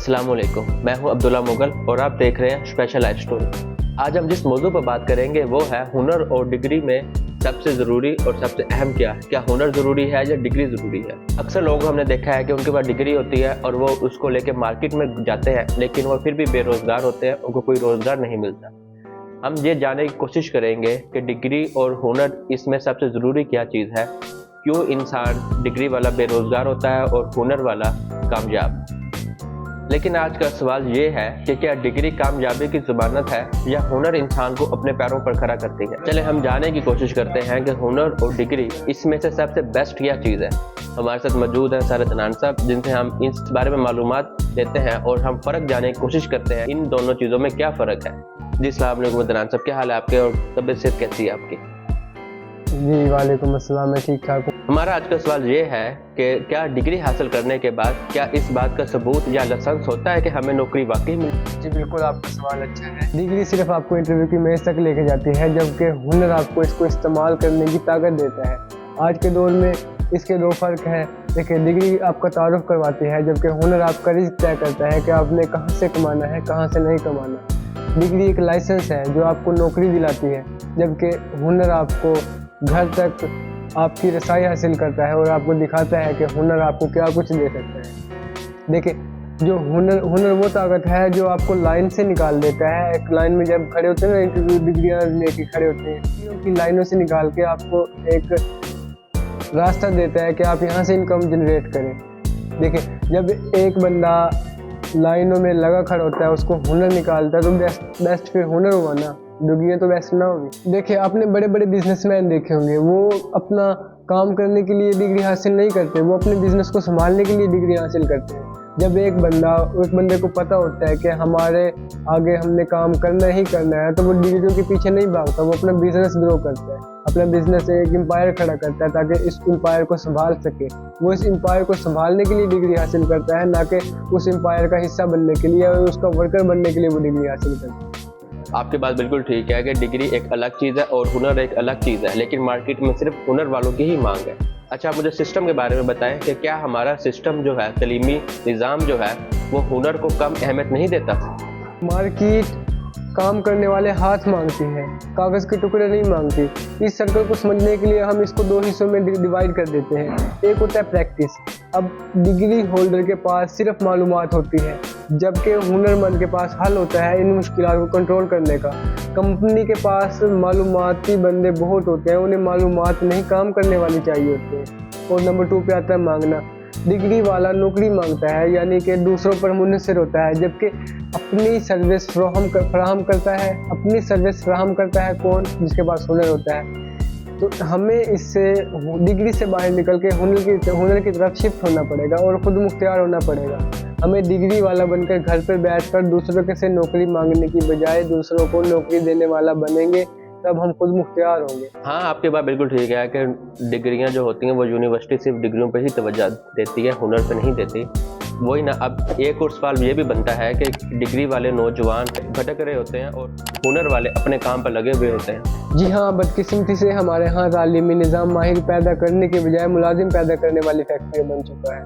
अस्सलाम वालेकुम, मैं हूं अब्दुल्ला मुगल और आप देख रहे हैं स्पेशल लाइफ स्टोरी। आज हम जिस मौजू पर बात करेंगे वो है हुनर और डिग्री में सबसे ज़रूरी और सबसे अहम क्या है। क्या हुनर ज़रूरी है या डिग्री ज़रूरी है? अक्सर लोग हमने देखा है कि उनके पास डिग्री होती है और वो उसको लेके मार्केट में जाते हैं, लेकिन वो फिर भी बेरोज़गार होते हैं, उनको कोई रोज़गार नहीं मिलता। हम ये जानने की कोशिश करेंगे कि डिग्री और हुनर इसमें सबसे ज़रूरी क्या चीज़ है, क्यों इंसान डिग्री वाला बेरोज़गार होता है और हुनर वाला कामयाब। लेकिन आज का सवाल ये है कि क्या डिग्री कामयाबी की ज़मानत है या हुनर इंसान को अपने पैरों पर खड़ा करती है। चले हम जानने की कोशिश करते हैं कि हुनर और डिग्री इसमें से सबसे बेस्ट क्या चीज़ है। हमारे साथ मौजूद हैं सारे तनान साहब, जिनसे हम इस बारे में मालूमात लेते हैं और हम फ़र्क जानने की कोशिश करते हैं इन दोनों चीज़ों में क्या फ़र्क है। जी अस्सलाम वालेकुम तनान साहब, क्या हाल है आपके और तबीयत सेहत कैसी है आपकी? जी वालेकुम अस्सलाम, मैं ठीक ठाक हूँ। हमारा आज का सवाल ये है कि क्या डिग्री हासिल करने के बाद क्या इस बात का सबूत या लाइसेंस होता है कि हमें नौकरी वाकई मिली? जी बिल्कुल, आपका सवाल अच्छा है। डिग्री सिर्फ आपको इंटरव्यू की मेज तक लेके जाती है, जबकि हुनर आपको इसको इस्तेमाल करने की ताकत देता है। आज के दौर में इसके दो फ़र्क हैं। देखिए, डिग्री आपका तारुफ करवाती है, जबकि हुनर आपका रिस्क तय करता है कि आपने कहाँ से कमाना है, कहाँ से नहीं कमाना। डिग्री एक लाइसेंस है जो आपको नौकरी दिलाती है, जबकि हुनर आपको घर तक आपकी रसाई हासिल करता है और आपको दिखाता है कि हुनर आपको क्या कुछ दे सकता है। देखिए, जो हुनर वो ताकत है जो आपको लाइन से निकाल देता है। एक लाइन में जब खड़े होते हैं ना, इंटरव्यू डिग्रियाँ लेके खड़े होते हैं, कि लाइनों से निकाल के आपको एक रास्ता देता है कि आप यहाँ से इनकम जनरेट करें। देखिए, जब एक बंदा लाइनों में लगा खड़ा होता है, उसको हुनर निकालता है, तो बेस्ट फिर हुनर हुआ ना, डिग्रियाँ तो बेस्ट ना होगी। देखिए, आपने बड़े बड़े बिजनेसमैन देखे होंगे, वो अपना काम करने के लिए डिग्री हासिल नहीं करते, वो अपने बिजनेस को संभालने के लिए डिग्री हासिल करते हैं। जब एक बंदे को पता होता है कि हमारे आगे हमने काम करना ही करना है, तो वो डिग्रियों के पीछे नहीं भागता, वो अपना बिजनेस ग्रो करता है, अपना बिजनेस एक एम्पायर खड़ा करता है ताकि इस एम्पायर को संभाल सके। वो इस एम्पायर को संभालने के लिए डिग्री हासिल करता है, ना कि उस एम्पायर का हिस्सा बनने के लिए और उसका वर्कर बनने के लिए वो डिग्री हासिल करता है। आपकी बात बिल्कुल ठीक है कि डिग्री एक अलग चीज़ है और हुनर एक अलग चीज़ है, लेकिन मार्केट में सिर्फ हुनर वालों की ही मांग है। अच्छा, मुझे सिस्टम के बारे में बताएं कि क्या हमारा सिस्टम जो है, तलीमी निज़ाम जो है, वो हुनर को कम अहमियत नहीं देता? मार्केट काम करने वाले हाथ मांगती है, कागज़ के टुकड़े नहीं मांगती। इस सर्कल को समझने के लिए हम इसको दो हिस्सों में डिवाइड कर देते हैं। एक होता है प्रैक्टिस। अब डिग्री होल्डर के पास सिर्फ मालूमात होती है, जबकि हुनरमंद के पास हल होता है इन मुश्किलात को कंट्रोल करने का। कंपनी के पास मालूमाती बंदे बहुत होते हैं, उन्हें मालूमात नहीं काम करने वाली चाहिए होती है। और नंबर 2 पे आता है मांगना। डिग्री वाला नौकरी मांगता है, यानी कि दूसरों पर मुनहसर होता है, जबकि अपनी सर्विस फराहम करता है। अपनी सर्विस फराहम करता है कौन? जिसके पास हुनर होता है। तो हमें इससे डिग्री से बाहर निकल के हुनर की तरफ शिफ्ट होना पड़ेगा और खुद मुख्तियार होना पड़ेगा। हमें डिग्री वाला बनकर घर पर बैठकर दूसरों से नौकरी मांगने की बजाय दूसरों को नौकरी देने वाला बनेंगे, तब हम खुद मुख्तियार होंगे। हाँ, आपकी बात बिल्कुल ठीक है कि डिग्रियां जो होती हैं वो यूनिवर्सिटी सिर्फ डिग्रियों पे ही तवज्जो देती है, हुनर पे नहीं देती। वही ना, अब एक और सवाल ये भी बनता है कि डिग्री वाले नौजवान भटक रहे होते हैं और हुनर वाले अपने काम पर लगे हुए होते हैं। जी हाँ, बदकिस्मती से हमारे यहाँ तालीमी निज़ाम माहिर पैदा करने के बजाय मुलाजिम पैदा करने वाली फैक्ट्री बन चुका है।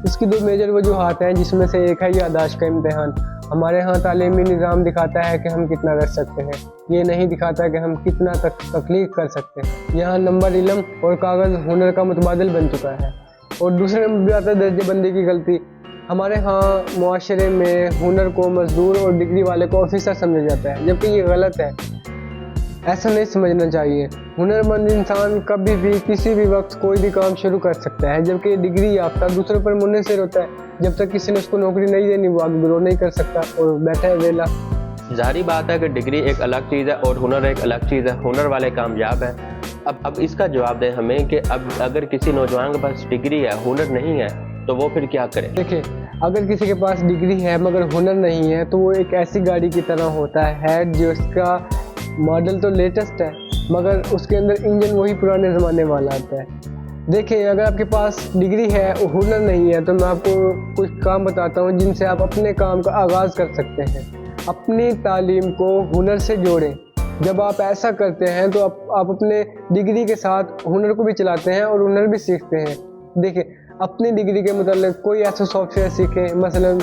इसकी 2 मेजर वजूहात हैं, जिसमें से एक है याददाश्त का इम्तिहान। हमारे यहाँ तालीमी निज़ाम दिखाता है कि हम कितना रख सकते हैं, ये नहीं दिखाता कि हम कितना तकलीफ कर सकते हैं। यहाँ नंबर, इल्म और कागज़ हुनर का मुतबादिल बन चुका है। और दूसरे नंबर पर आता है दर्जेबंदी की गलती। हमारे यहाँ मुआशरे में हुनर को मजदूर और डिग्री वाले को ऑफिसर समझा जाता है, जबकि ये गलत है। ऐसा नहीं समझना चाहिए। हुनरमंद इंसान कभी भी किसी भी वक्त कोई भी काम शुरू कर सकता है, जबकि डिग्री याफ्ता दूसरों पर मुनहसर होता है। जब तक किसी ने उसको नौकरी नहीं देनी, वो आगे ग्रो नहीं कर सकता और बैठा है वेला। जारी बात है कि डिग्री एक अलग चीज़ है और हुनर एक अलग चीज़ है। हुनर वाले कामयाब हैं। अब इसका जवाब दें हमें कि अब अगर किसी नौजवान के पास डिग्री है, हुनर नहीं है, तो वो फिर क्या करे? देखिए, अगर किसी के पास डिग्री है मगर हुनर नहीं है, तो वो एक ऐसी गाड़ी की तरह होता है जिसका मॉडल तो लेटेस्ट है, मगर उसके अंदर इंजन वही पुराने ज़माने वाला आता है। देखिए, अगर आपके पास डिग्री है और हुनर नहीं है, तो मैं आपको कुछ काम बताता हूँ जिनसे आप अपने काम का आगाज़ कर सकते हैं। अपनी तालीम को हुनर से जोड़ें। जब आप ऐसा करते हैं तो आप अपने डिग्री के साथ हुनर को भी चलाते हैं और हुनर भी सीखते हैं। देखिए, अपनी डिग्री के मतलब कोई ऐसा सॉफ्टवेयर सीखें, मसलन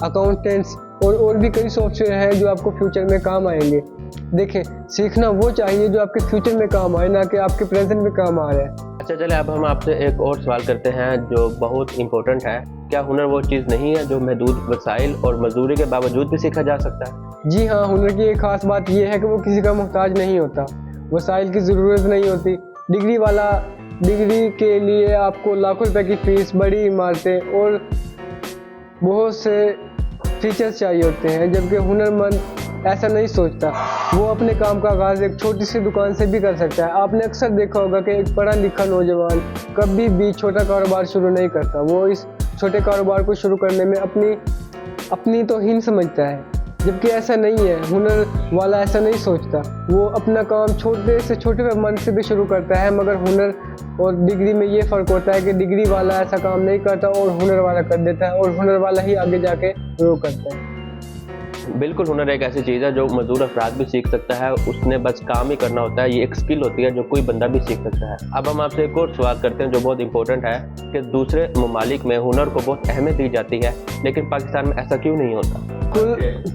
अकाउंटेंट्स और भी कई सॉफ्टवेयर हैं जो आपको फ्यूचर में काम आएंगे। देखें, सीखना वो चाहिए जो आपके फ्यूचर में काम आए, ना कि आपके प्रेजेंट में काम आ रहा है। अच्छा, चले अब हम आपसे एक और सवाल करते हैं जो बहुत इंपॉर्टेंट है। क्या हुनर वो चीज़ नहीं है जो महदूद वसाइल और मजदूरी के बावजूद भी सीखा जा सकता है? जी हाँ, हुनर की एक खास बात यह है कि वो किसी का मोहताज नहीं होता, वसाइल की ज़रूरत नहीं होती। डिग्री के लिए आपको लाखों रुपए की फीस, बड़ी इमारतें और बहुत से फीचर्स चाहिए होते हैं, जबकि हुनरमंद ऐसा नहीं सोचता। वो अपने काम का आगाज़ एक छोटी सी दुकान से भी कर सकता है। आपने अक्सर देखा होगा कि एक पढ़ा लिखा नौजवान कभी भी छोटा कारोबार शुरू नहीं करता। वो इस छोटे कारोबार को शुरू करने में अपनी तौहीन समझता है, जबकि ऐसा नहीं है। हुनर वाला ऐसा नहीं सोचता, वो अपना काम छोटे से छोटे पैमाने से भी शुरू करता है। मगर हुनर और डिग्री में ये फ़र्क होता है कि डिग्री वाला ऐसा काम नहीं करता और हुनर वाला कर देता है, और हुनर वाला ही आगे जाके ग्रो करता है। बिल्कुल, हुनर एक ऐसी चीज़ है जो मजदूर अफराद भी सीख सकता है, उसने बस काम ही करना होता है। ये एक स्किल होती है जो कोई बंदा भी सीख सकता है। अब हम आपसे एक और सवाल करते हैं जो बहुत इंपॉर्टेंट है कि दूसरे ममालिक में हुनर को बहुत अहमियत दी जाती है, लेकिन पाकिस्तान में ऐसा क्यों नहीं होता?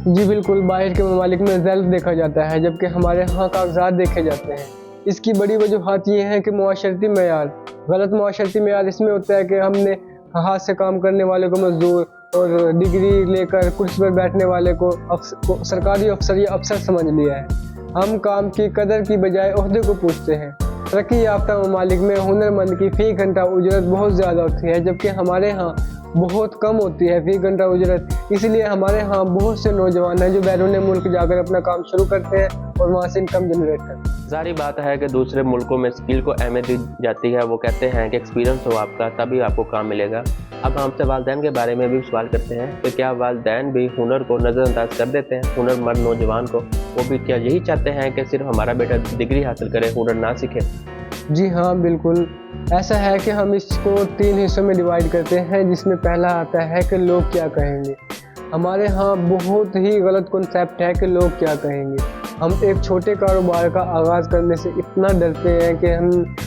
जी बिल्कुल, बाहर के ममालिक में रिजल्ट देखा जाता है, जबकि हमारे यहाँ कागजात देखे जाते हैं। इसकी बड़ी वजूहात ये हैं कि मुआशरती मेयार, गलत मुआशरती मेयार इसमें होता है कि हमने हाथ से काम करने वाले को मजदूर और डिग्री लेकर कुर्सी पर बैठने वाले को सरकारी अफसर या अफसर समझ लिया है। हम काम की कदर की बजाय ओहदे को पूछते हैं। तरक्की याफ्ता ममालिक में हुनरमंद की फ़ी घंटा उजरत बहुत ज़्यादा होती है, जबकि हमारे यहाँ बहुत कम होती है फ़ी घंटा उजरत। इसलिए हमारे यहाँ बहुत से नौजवान हैं जो बैरून मुल्क जाकर अपना काम शुरू करते हैं और वहाँ से इनकम जनरेट करते हैं। सारी बात है कि दूसरे मुल्कों में स्किल को अहमियत दी जाती है। वो कहते हैं कि एक्सपीरियंस हो आपका तभी आपको काम मिलेगा। अब हमसे वालिदैन के बारे में भी सवाल करते हैं कि क्या वालिदैन भी हुनर को नज़रअंदाज कर देते हैं? हुनरमंद नौजवान को वो भी क्या यही चाहते हैं कि सिर्फ हमारा बेटा डिग्री हासिल करे, हुनर ना सीखे? जी हाँ, बिल्कुल ऐसा है कि हम इसको 3 हिस्सों में डिवाइड करते हैं, जिसमें पहला आता है कि लोग क्या कहेंगे। हमारे यहाँ बहुत ही गलत कॉन्सेप्ट है कि लोग क्या कहेंगे। हम एक छोटे कारोबार का आगाज़ करने से इतना डरते हैं कि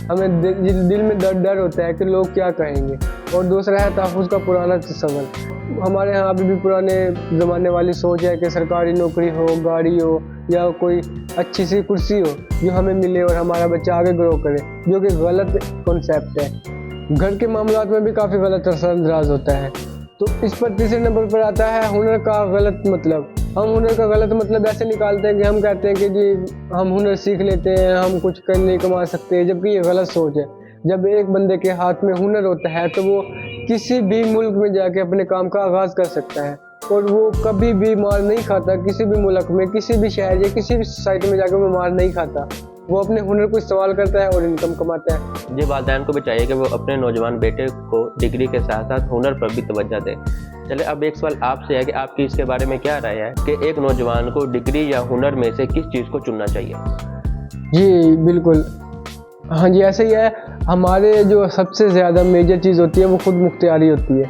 हमें दिल में डर होता है कि लोग क्या कहेंगे। और दूसरा है तहफ़्फ़ुज़ का पुराना तसव्वुर। हमारे यहाँ अभी भी पुराने ज़माने वाली सोच है कि सरकारी नौकरी हो, गाड़ी हो या कोई अच्छी सी कुर्सी हो जो हमें मिले और हमारा बच्चा आगे ग्रो करे, जो कि गलत कॉन्सेप्ट है। घर के मामलात में भी काफ़ी गलत असरअंदाज होता है। तो इस पर तीसरे नंबर पर आता है हुनर का गलत मतलब। हम हुनर का गलत मतलब ऐसे निकालते हैं कि हम कहते हैं कि जी हम हुनर सीख लेते हैं, हम कुछ कर नहीं कमा सकते, जबकि ये गलत सोच है। जब एक बंदे के हाथ में हुनर होता है तो वो किसी भी मुल्क में जाके अपने काम का आगाज़ कर सकता है, और वो कभी भी मार नहीं खाता। किसी भी मुल्क में, किसी भी शहर या किसी भी सोसाइटी में जाकर वो मार नहीं खाता। वो अपने हुनर को इस्तेमाल करता है और इनकम कमाता है। जी, वालिदैन को भी चाहिए कि वो अपने नौजवान बेटे को डिग्री के साथ साथ हुनर पर भी तवज्जो दें। चले अब एक सवाल आपसे है कि आपकी इसके बारे में क्या राय है कि एक नौजवान को डिग्री या हुनर में से किस चीज़ को चुनना चाहिए? जी बिल्कुल, हाँ जी ऐसे ही है। हमारे जो सबसे ज़्यादा मेजर चीज़ होती है वो खुद मुख्तियारी होती है।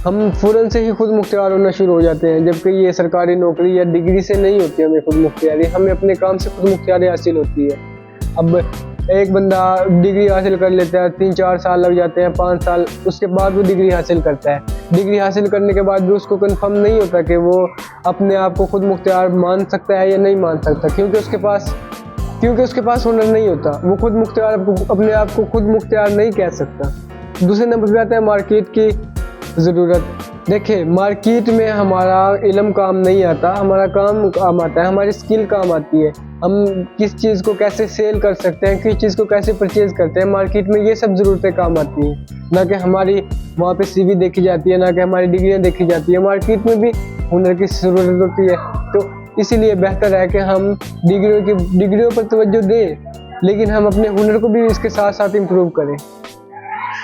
हम फ़ौरन से ही खुद मुख्तियार होना शुरू हो जाते हैं, जबकि ये सरकारी नौकरी या डिग्री से नहीं होती है। हमें खुद मुख्तियारी, हमें अपने काम से खुद मुख्तियारी हासिल होती है। अब एक बंदा डिग्री हासिल कर लेता है, 3-4 साल लग जाते हैं, 5 साल, उसके बाद वो डिग्री हासिल करता है। डिग्री हासिल करने के बाद भी उसको कंफर्म नहीं होता कि वो अपने आप को खुद मुख्तियार मान सकता है या नहीं मान सकता, क्योंकि उसके पास हुनर नहीं होता। वो खुद मुख्तियार अपने आप को खुद मुख्तियार नहीं कह सकता। दूसरे नंबर पे आता है मार्केट की ज़रूरत। देखिए, मार्केट में हमारा इल्म काम नहीं आता, हमारा काम आता है, हमारी स्किल काम आती है। हम किस चीज़ को कैसे सेल कर सकते हैं, किस चीज़ को कैसे परचेज़ करते हैं, मार्केट में ये सब ज़रूरतें काम आती हैं। ना कि हमारी वहाँ पे CV देखी जाती है, ना कि हमारी डिग्रियाँ देखी जाती है। मार्केट में भी हुनर की ज़रूरत होती है। तो इसीलिए बेहतर है कि हम डिग्रियों पर तवज्जो दें, लेकिन हम अपने हुनर को भी इसके साथ साथ इम्प्रूव करें।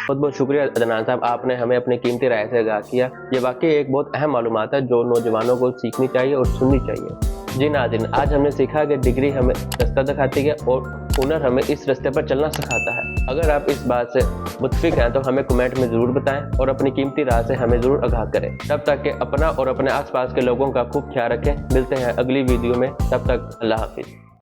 बहुत बहुत शुक्रिया अदनान साहब, आपने हमें अपनी कीमती राय से आगाह किया। ये वाकई एक बहुत अहम मालूमात है जो नौजवानों को सीखनी चाहिए और सुननी चाहिए। जी नाज़रीन, आज हमने सीखा कि डिग्री हमें रास्ता दिखाती है और हुनर हमें इस रास्ते पर चलना सिखाता है। अगर आप इस बात से मुत्फिक हैं तो हमें कमेंट में ज़रूर बताएं और अपनी कीमती राय से हमें ज़रूर आगाह करें। तब तक कि अपना और अपने आसपास के लोगों का खूब ख्याल रखें। मिलते हैं अगली वीडियो में, तब तक अल्लाह हाफिज़।